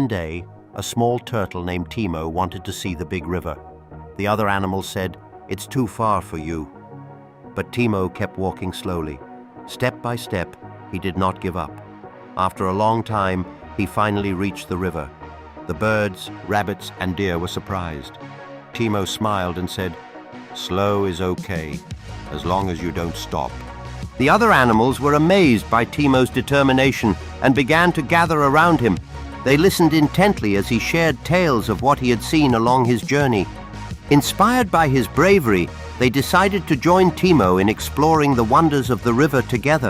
One day, a small turtle named Timo wanted to see the big river. The other animals said, "It's too far for you." But Timo kept walking slowly. Step by step, he did not give up. After a long time, he finally reached the river. The birds, rabbits, and deer were surprised. Timo smiled and said, "Slow is okay, as long as you don't stop." The other animals were amazed by Timo's determination and began to gather around him. They listened intently as he shared tales of what he had seen along his journey. Inspired by his bravery, they decided to join Timo in exploring the wonders of the river together.